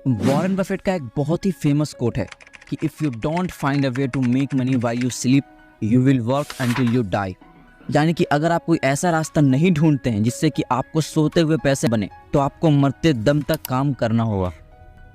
Warren Buffett का एक बहुत ही फेमस कोट है कि if you don't find a way to make money while you sleep you will work until you die. यानी कि अगर आप कोई ऐसा रास्ता नहीं ढूंढते हैं जिससे कि आपको सोते हुए पैसे बने तो आपको मरते दम तक काम करना होगा।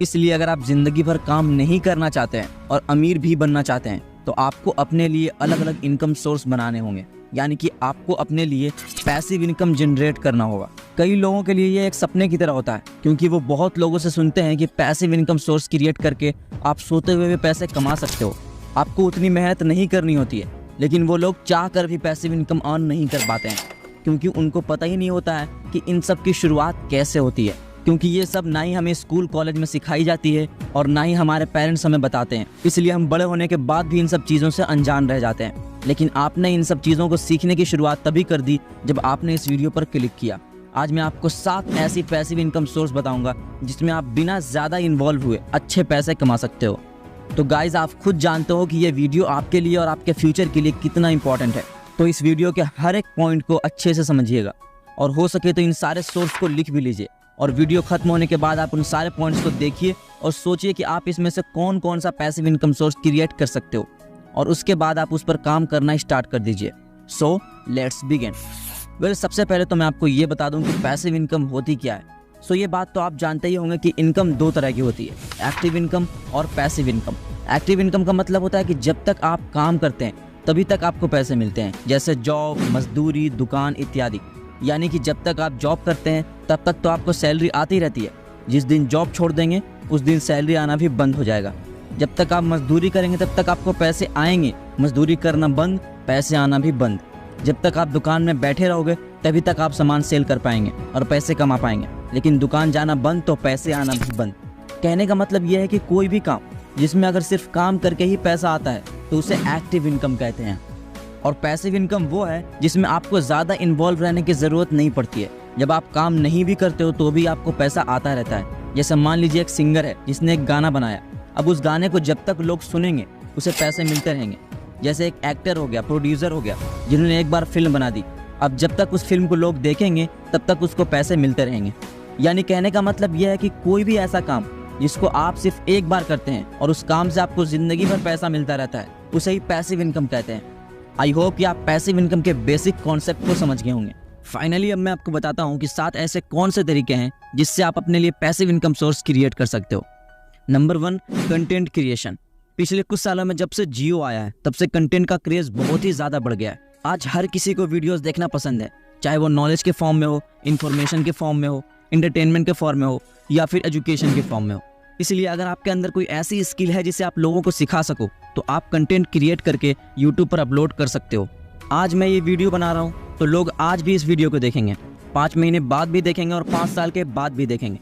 इसलिए अगर आप ज़िंदगी भर काम नहीं करना चाहते हैं और अमीर भी बनना चाहते हैं तो आपको अपने लिए अलग अलग इनकम सोर्स बनाने होंगे। यानी कि आपको अपने लिए पैसिव इनकम जनरेट करना होगा। कई लोगों के लिए ये एक सपने की तरह होता है क्योंकि वो बहुत लोगों से सुनते हैं कि पैसिव इनकम सोर्स क्रिएट करके आप सोते हुए भी पैसे कमा सकते हो, आपको उतनी मेहनत नहीं करनी होती है। लेकिन वो लोग चाह कर भी पैसिव इनकम अर्न नहीं कर पाते हैं क्योंकि उनको पता ही नहीं होता है कि इन सब की शुरुआत कैसे होती है, क्योंकि ये सब ना ही हमें स्कूल कॉलेज में सिखाई जाती है और ना ही हमारे पेरेंट्स हमें बताते हैं। इसलिए हम बड़े होने के बाद भी इन सब चीज़ों से अनजान रह जाते हैं। लेकिन आपने इन सब चीज़ों को सीखने की शुरुआत तभी कर दी जब आपने इस वीडियो पर क्लिक किया। आज मैं आपको 7 ऐसी पैसिव इनकम सोर्स बताऊंगा जिसमें आप बिना ज़्यादा इन्वॉल्व हुए अच्छे पैसे कमा सकते हो। तो गाइज, आप खुद जानते हो कि ये वीडियो आपके लिए और आपके फ्यूचर के लिए कितना इंपॉर्टेंट है। तो इस वीडियो के हर एक पॉइंट को अच्छे से समझिएगा और हो सके तो इन सारे सोर्स को लिख भी लीजिए और वीडियो खत्म होने के बाद आप उन सारे पॉइंट्स को देखिए और सोचिए कि आप इसमें से कौन कौन सा पैसिव इनकम सोर्स क्रिएट कर सकते हो और उसके बाद आप उस पर काम करना स्टार्ट कर दीजिए। So let's begin. वेल, सबसे पहले तो मैं आपको ये बता दूं कि पैसिव इनकम होती क्या है। सो ये बात तो आप जानते ही होंगे कि इनकम 2 तरह की होती है, एक्टिव इनकम और पैसिव इनकम। एक्टिव इनकम का मतलब होता है कि जब तक आप काम करते हैं तभी तक आपको पैसे मिलते हैं, जैसे जॉब, मजदूरी, दुकान इत्यादि। यानी कि जब तक आप जॉब करते हैं तब तक तो आपको सैलरी आती रहती है। जिस दिन जॉब छोड़ देंगे उस दिन सैलरी आना भी बंद हो जाएगा। जब तक आप मजदूरी करेंगे तब तक आपको पैसे आएंगे, मजदूरी करना बंद, पैसे आना भी बंद। जब तक आप दुकान में बैठे रहोगे तभी तक आप सामान सेल कर पाएंगे और पैसे कमा पाएंगे। लेकिन दुकान जाना बंद तो पैसे आना भी बंद। कहने का मतलब यह है कि कोई भी काम जिसमें अगर सिर्फ काम करके ही पैसा आता है तो उसे एक्टिव इनकम कहते हैं। और पैसिव इनकम वो है जिसमें आपको ज़्यादा इन्वॉल्व रहने की ज़रूरत नहीं पड़ती है। जब आप काम नहीं भी करते हो तो भी आपको पैसा आता रहता है। जैसे मान लीजिए एक सिंगर है जिसने एक गाना बनाया, अब उस गाने को जब तक लोग सुनेंगे उसे पैसे मिलते रहेंगे। जैसे एक एक्टर हो गया, प्रोड्यूसर हो गया, जिन्होंने एक बार फिल्म बना दी, अब जब तक उस फिल्म को लोग देखेंगे तब तक उसको पैसे मिलते रहेंगे। यानी कहने का मतलब यह है कि कोई भी ऐसा काम जिसको आप सिर्फ एक बार करते हैं और उस काम से आपको ज़िंदगी भर पैसा मिलता रहता है उसे ही पैसिव इनकम कहते हैं। आई होप कि आप पैसिव इनकम के बेसिक कॉन्सेप्ट को समझ गए होंगे। फाइनली अब मैं आपको बताता हूँ कि 7 ऐसे कौन से तरीके हैं जिससे आप अपने लिए पैसिव इनकम सोर्स क्रिएट कर सकते हो। Number 1, content creation. पिछले कुछ सालों में जब से जियो आया है तब से कंटेंट का क्रेज बहुत ही ज़्यादा बढ़ गया है। आज हर किसी को वीडियोस देखना पसंद है, चाहे वो नॉलेज के फॉर्म में हो, इन्फॉर्मेशन के फॉर्म में हो, एंटरटेनमेंट के फॉर्म में हो या फिर एजुकेशन के फॉर्म में हो। इसलिए अगर आपके अंदर कोई ऐसी स्किल है जिसे आप लोगों को सिखा सको तो आप कंटेंट क्रिएट करके यूट्यूब पर अपलोड कर सकते हो। आज मैं ये वीडियो बना रहा हूँ तो लोग आज भी इस वीडियो को देखेंगे, 5 महीने बाद भी देखेंगे और 5 साल के बाद भी देखेंगे।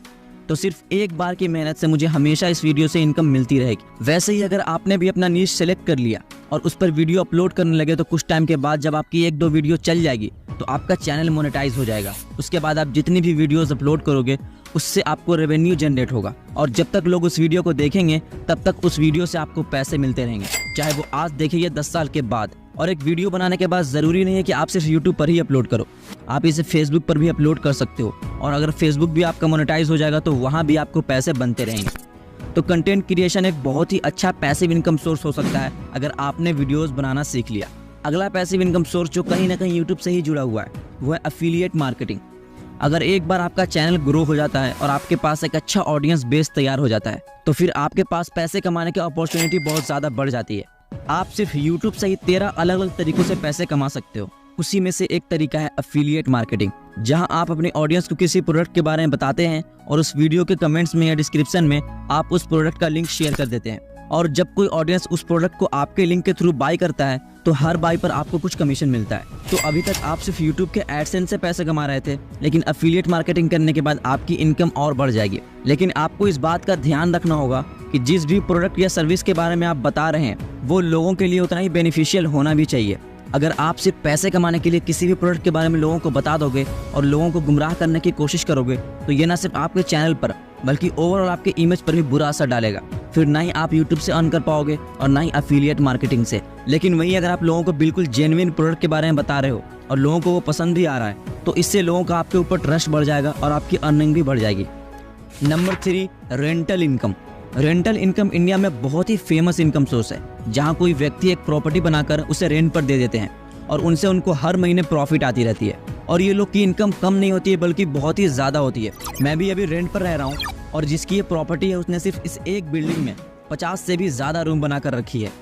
तो सिर्फ एक बार की मेहनत से मुझे हमेशा इस वीडियो से इनकम मिलती रहेगी। वैसे ही अगर आपने भी अपना नीश सेलेक्ट कर लिया और उस पर वीडियो अपलोड करने लगे तो कुछ टाइम के बाद जब आपकी 1-2 वीडियो चल जाएगी तो आपका चैनल मोनेटाइज हो जाएगा। उसके बाद आप जितनी भी वीडियोस अपलोड करोगे उससे आपको रेवेन्यू जनरेट होगा और जब तक लोग उस वीडियो को देखेंगे तब तक उस वीडियो से आपको पैसे मिलते रहेंगे, चाहे वो आज देखें या 10 साल के बाद। और एक वीडियो बनाने के बाद ज़रूरी नहीं है कि आप सिर्फ यूट्यूब पर ही अपलोड करो, आप इसे फेसबुक पर भी अपलोड कर सकते हो और अगर फेसबुक भी आपका मोनेटाइज हो जाएगा तो वहाँ भी आपको पैसे बनते रहेंगे। तो कंटेंट क्रिएशन एक बहुत ही अच्छा पैसिव इनकम सोर्स हो सकता है अगर आपने वीडियोज़ बनाना सीख लिया। अगला पैसिव इनकम सोर्स जो कहीं ना कहीं यूट्यूब से ही जुड़ा हुआ है वो है एफिलिएट मार्केटिंग। अगर एक बार आपका चैनल ग्रो हो जाता है और आपके पास एक अच्छा ऑडियंस बेस तैयार हो जाता है तो फिर आपके पास पैसे कमाने की अपॉर्चुनिटी बहुत ज़्यादा बढ़ जाती है। आप सिर्फ यूट्यूब से ही 13 अलग अलग तरीकों से पैसे कमा सकते हो। उसी में से एक तरीका है एफिलिएट मार्केटिंग, जहां आप अपनी ऑडियंस को किसी प्रोडक्ट के बारे में बताते हैं और उस वीडियो के कमेंट्स में या डिस्क्रिप्शन में आप उस प्रोडक्ट का लिंक शेयर कर देते हैं। और जब कोई ऑडियंस उस प्रोडक्ट को आपके लिंक के थ्रू बाय करता है तो हर बाय पर आपको कुछ कमीशन मिलता है। तो अभी तक आप सिर्फ यूट्यूब के एडसेंस से पैसे कमा रहे थे, लेकिन एफिलिएट मार्केटिंग करने के बाद आपकी इनकम और बढ़ जाएगी। लेकिन आपको इस बात का ध्यान रखना होगा कि जिस भी प्रोडक्ट या सर्विस के बारे में आप बता रहे हैं वो लोगों के लिए उतना ही बेनिफिशियल होना भी चाहिए। अगर आप सिर्फ पैसे कमाने के लिए किसी भी प्रोडक्ट के बारे में लोगों को बता दोगे और लोगों को गुमराह करने की कोशिश करोगे तो ये ना सिर्फ आपके चैनल पर बल्कि ओवरऑल आपके इमेज पर भी बुरा असर डालेगा। फिर ना ही आप यूट्यूब से अर्न कर पाओगे और ना ही एफिलिएट मार्केटिंग से। लेकिन वहीं अगर आप लोगों को बिल्कुल जेन्युइन प्रोडक्ट के बारे में बता रहे हो और लोगों को वो पसंद भी आ रहा है तो इससे लोगों का आपके ऊपर ट्रस्ट बढ़ जाएगा और आपकी अर्निंग भी बढ़ जाएगी। Number 3, rental income. Rental income India में बहुत ही फेमस इनकम सोर्स है, जहां कोई व्यक्ति एक प्रॉपर्टी बनाकर उसे रेंट पर दे देते हैं और उनसे उनको हर महीने प्रॉफिट आती रहती है। और ये लोग की इनकम कम नहीं होती है बल्कि बहुत ही ज़्यादा होती है। मैं भी अभी रेंट पर रह रहा हूँ और जिसकी ये प्रॉपर्टी है उसने सिर्फ इस एक बिल्डिंग में 50 से भी ज़्यादा रूम बनाकर रखी है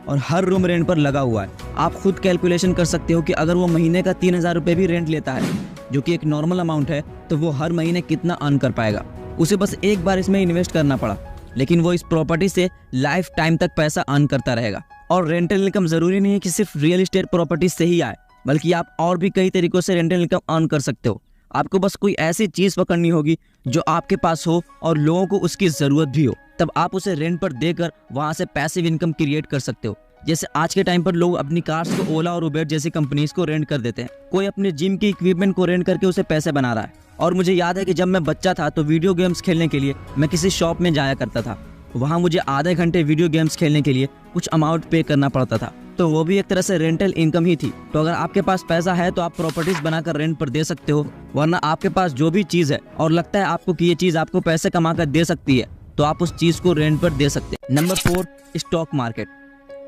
और हर रूम रेंट पर लगा हुआ है। आप खुद कैलकुलेशन कर सकते हो कि अगर वो महीने का 3000 रुपये भी रेंट लेता है, जो कि एक नॉर्मल अमाउंट है, तो वो हर महीने कितना अर्न कर पाएगा। उसे बस एक बार इसमें इन्वेस्ट करना पड़ा, लेकिन वो इस प्रॉपर्टी से लाइफ टाइम तक पैसा अर्न करता रहेगा। और रेंटल इनकम ज़रूरी नहीं है कि सिर्फ रियल एस्टेट प्रॉपर्टी से ही आए, बल्कि आप और भी कई तरीक़ों से रेंटल इनकम अर्न कर सकते हो। आपको बस कोई ऐसी चीज़ पकड़नी होगी जो आपके पास हो और लोगों को उसकी ज़रूरत भी हो, तब आप उसे रेंट पर देकर वहाँ से पैसिव इनकम क्रिएट कर सकते हो। जैसे आज के टाइम पर लोग अपनी कार्स को ओला और उबेर जैसी कंपनीज को रेंट कर देते हैं। कोई अपने जिम के इक्विपमेंट को रेंट करके उसे पैसे बना रहा है। और मुझे याद है कि जब मैं बच्चा था तो वीडियो गेम्स खेलने के लिए मैं किसी शॉप में जाया करता था। वहाँ मुझे आधे घंटे वीडियो गेम्स खेलने के लिए कुछ अमाउंट पे करना पड़ता था, तो वो भी एक तरह से रेंटल इनकम ही थी। तो अगर आपके पास पैसा है तो आप प्रॉपर्टीज बनाकर रेंट पर दे सकते हो, वरना आपके पास जो भी चीज़ है और लगता है आपको कि ये चीज़ आपको पैसे कमा कर दे सकती है, तो आप उस चीज़ को रेंट पर दे सकते हैं। Number 4, stock market.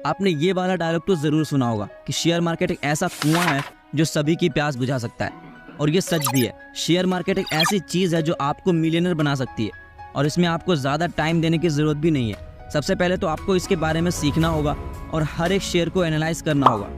आपने ये वाला डायलॉग तो ज़रूर सुना होगा कि शेयर मार्केट एक ऐसा कुआं है जो सभी की प्यास बुझा सकता है, और ये सच भी है। शेयर मार्केट एक ऐसी चीज़ है जो आपको मिलियनर बना सकती है और इसमें आपको ज़्यादा टाइम देने की ज़रूरत भी नहीं है। सबसे पहले तो आपको इसके बारे में सीखना होगा और हर एक शेयर को एनालाइज करना होगा,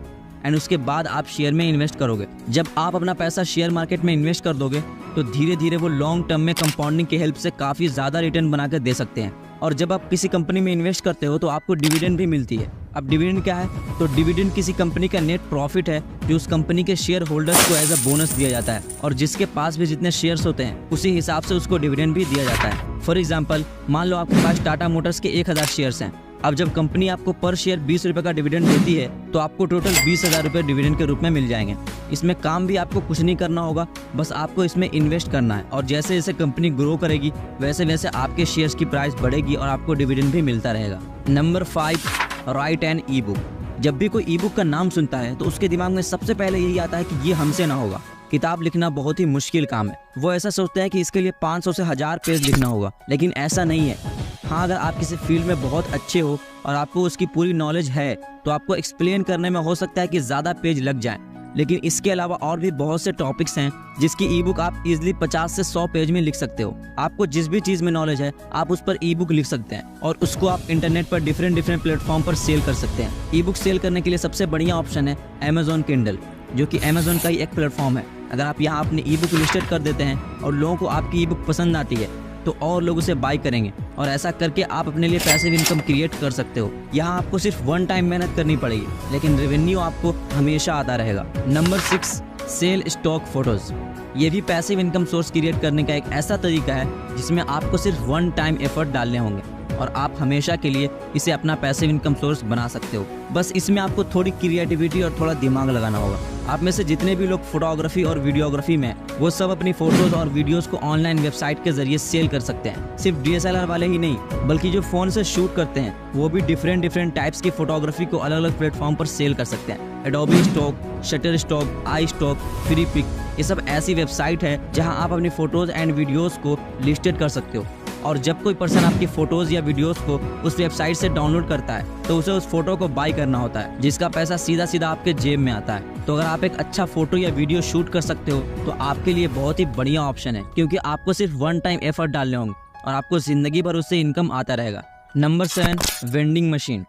एंड उसके बाद आप शेयर में इन्वेस्ट करोगे। जब आप अपना पैसा शेयर मार्केट में इन्वेस्ट कर दोगे तो धीरे धीरे वो लॉन्ग टर्म में कंपाउंडिंग की हेल्प से काफ़ी ज़्यादा रिटर्न बना कर दे सकते हैं। और जब आप किसी कंपनी में इन्वेस्ट करते हो तो आपको डिविडेंड भी मिलती है। अब डिविडेंड क्या है? तो डिविडेंड किसी कंपनी का नेट प्रॉफिट है जो उस कंपनी के शेयर होल्डर्स को एज अ बोनस दिया जाता है, और जिसके पास भी जितने शेयर्स होते हैं उसी हिसाब से उसको डिविडेंड भी दिया जाता है। फॉर एग्जाम्पल, मान लो आपके पास टाटा मोटर्स के 1000 शेयर्स हैं। अब जब कंपनी आपको पर शेयर 20 रुपये का डिविडेंड देती है तो आपको टोटल 20,000 रुपये डिविडेंड के रूप में मिल जाएंगे। इसमें काम भी आपको कुछ नहीं करना होगा, बस आपको इसमें इन्वेस्ट करना है, और जैसे जैसे कंपनी ग्रो करेगी वैसे वैसे आपके शेयर्स की प्राइस बढ़ेगी और आपको डिविडेंड भी मिलता रहेगा। Number 5, write an e book. जब भी कोई ई बुक का नाम सुनता है तो उसके दिमाग में सबसे पहले यही आता है कि ये हमसे ना होगा। किताब लिखना बहुत ही मुश्किल काम है। वो ऐसा सोचता है कि इसके लिए 500 से 1000 पेज लिखना होगा, लेकिन ऐसा नहीं है। हाँ, अगर आप किसी फील्ड में बहुत अच्छे हो और आपको उसकी पूरी नॉलेज है तो आपको एक्सप्लेन करने में हो सकता है कि ज़्यादा पेज लग जाएं, लेकिन इसके अलावा और भी बहुत से टॉपिक्स हैं जिसकी ई बुक आप इजीली 50 से 100 पेज में लिख सकते हो। आपको जिस भी चीज़ में नॉलेज है आप उस पर ई बुक लिख सकते हैं और उसको आप इंटरनेट पर डिफरेंट प्लेटफॉर्म पर सेल कर सकते हैं। ई बुक सेल करने के लिए सबसे बढ़िया ऑप्शन है अमेजॉन किंडल, जो कि अमेजॉन का ही एक प्लेटफॉर्म है। अगर आप यहाँ अपनी ई बुक लिस्टेड कर देते हैं और लोगों को आपकी ई बुक पसंद आती है तो और लोग उसे बाय करेंगे, और ऐसा करके आप अपने लिए पैसिव इनकम क्रिएट कर सकते हो। यहाँ आपको सिर्फ वन टाइम मेहनत करनी पड़ेगी, लेकिन रेवेन्यू आपको हमेशा आता रहेगा। Number 6, sell stock photos. ये भी पैसिव इनकम सोर्स क्रिएट करने का एक ऐसा तरीका है जिसमें आपको सिर्फ वन टाइम एफर्ट डालने होंगे और आप हमेशा के लिए इसे अपना पैसिव इनकम सोर्स बना सकते हो। बस इसमें आपको थोड़ी क्रिएटिविटी और थोड़ा दिमाग लगाना होगा। आप में से जितने भी लोग फोटोग्राफी और वीडियोग्राफी में वो सब अपनी फोटोज और वीडियोस को ऑनलाइन वेबसाइट के जरिए सेल कर सकते हैं। सिर्फ DSLR वाले ही नहीं, बल्कि जो फोन से शूट करते हैं वो भी डिफरेंट टाइप्स की फोटोग्राफी को अलग अलग प्लेटफॉर्म पर सेल कर सकते हैं। एडोबी स्टॉक, शटर स्टॉक, आई स्टॉक, फ्री पिक, ये सब ऐसी वेबसाइट है जहां आप अपनी फोटोज एंड वीडियोस को लिस्टेड कर सकते हो। और जब कोई पर्सन आपकी फोटोज या वीडियोस को उस वेबसाइट से डाउनलोड करता है तो उसे उस फोटो को बाय करना होता है, जिसका पैसा सीधा सीधा आपके जेब में आता है। तो अगर आप एक अच्छा फोटो या वीडियो शूट कर सकते हो तो आपके लिए बहुत ही बढ़िया ऑप्शन है, क्योंकि आपको सिर्फ वन टाइम एफर्ट डालने होंगे और आपको जिंदगी भर उससे इनकम आता रहेगा। Number 7, vending machine.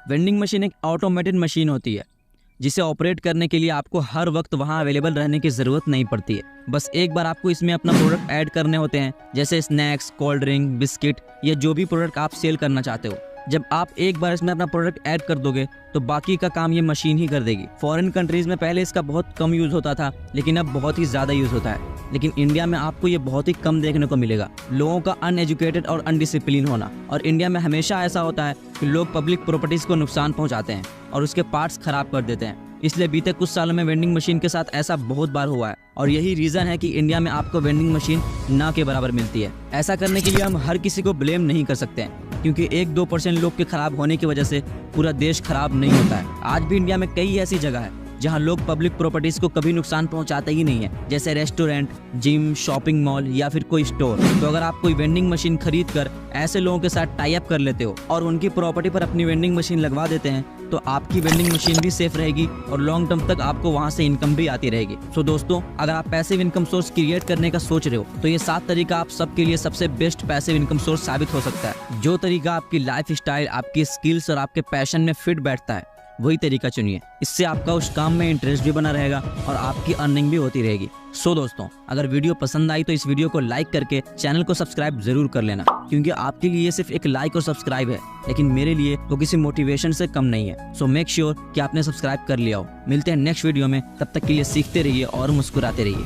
Vending machine एक ऑटोमेटेड मशीन होती है जिसे ऑपरेट करने के लिए आपको हर वक्त वहां अवेलेबल रहने की ज़रूरत नहीं पड़ती है। बस एक बार आपको इसमें अपना प्रोडक्ट ऐड करने होते हैं, जैसे स्नैक्स, कोल्ड ड्रिंक, बिस्किट या जो भी प्रोडक्ट आप सेल करना चाहते हो। जब आप एक बार इसमें अपना प्रोडक्ट ऐड कर दोगे तो बाकी का काम ये मशीन ही कर देगी। फॉरेन कंट्रीज में पहले इसका बहुत कम यूज़ होता था, लेकिन अब बहुत ही ज़्यादा यूज़ होता है। लेकिन इंडिया में आपको ये बहुत ही कम देखने को मिलेगा, लोगों का अनएजुकेटेड और अनडिसिप्लिन होना। और इंडिया में हमेशा ऐसा होता है कि लोग पब्लिक प्रॉपर्टीज़ को नुकसान पहुँचाते हैं और उसके पार्ट्स खराब कर देते हैं। इसलिए बीते कुछ सालों में वेंडिंग मशीन के साथ ऐसा बहुत बार हुआ है, और यही रीज़न है कि इंडिया में आपको वेंडिंग मशीन ना के बराबर मिलती है। ऐसा करने के लिए हम हर किसी को ब्लेम नहीं कर सकते हैं, क्योंकि 1-2% लोग के खराब होने की वजह से पूरा देश खराब नहीं होता है। आज भी इंडिया में कई ऐसी जगह है जहां लोग पब्लिक प्रॉपर्टीज को कभी नुकसान पहुंचाते ही नहीं है, जैसे रेस्टोरेंट, जिम, शॉपिंग मॉल या फिर कोई स्टोर। तो अगर आप कोई वेंडिंग मशीन खरीद कर ऐसे लोगों के साथ टाई अप कर लेते हो और उनकी प्रॉपर्टी पर अपनी वेंडिंग मशीन लगवा देते हैं, तो आपकी वेंडिंग मशीन भी सेफ रहेगी और लॉन्ग टर्म तक आपको वहां से इनकम भी आती रहेगी। सो दोस्तों, अगर आप पैसिव इनकम सोर्स क्रिएट करने का सोच रहे हो तो ये 7 तरीका आप सबके लिए सबसे बेस्ट पैसिव इनकम सोर्स साबित हो सकता है। जो तरीका आपकी लाइफ स्टाइल, आपकी स्किल्स और आपके पैशन में फिट बैठता है, वही तरीका चुनिए। इससे आपका उस काम में इंटरेस्ट भी बना रहेगा और आपकी अर्निंग भी होती रहेगी। सो दोस्तों, अगर वीडियो पसंद आई तो इस वीडियो को लाइक करके चैनल को सब्सक्राइब जरूर कर लेना, क्योंकि आपके लिए ये सिर्फ एक लाइक और सब्सक्राइब है, लेकिन मेरे लिए वो किसी मोटिवेशन से कम नहीं है। सो मेक श्योर कि आपने सब्सक्राइब कर लिया हो। मिलते हैं नेक्स्ट वीडियो में, तब तक के लिए सीखते रहिए और मुस्कुराते रहिए।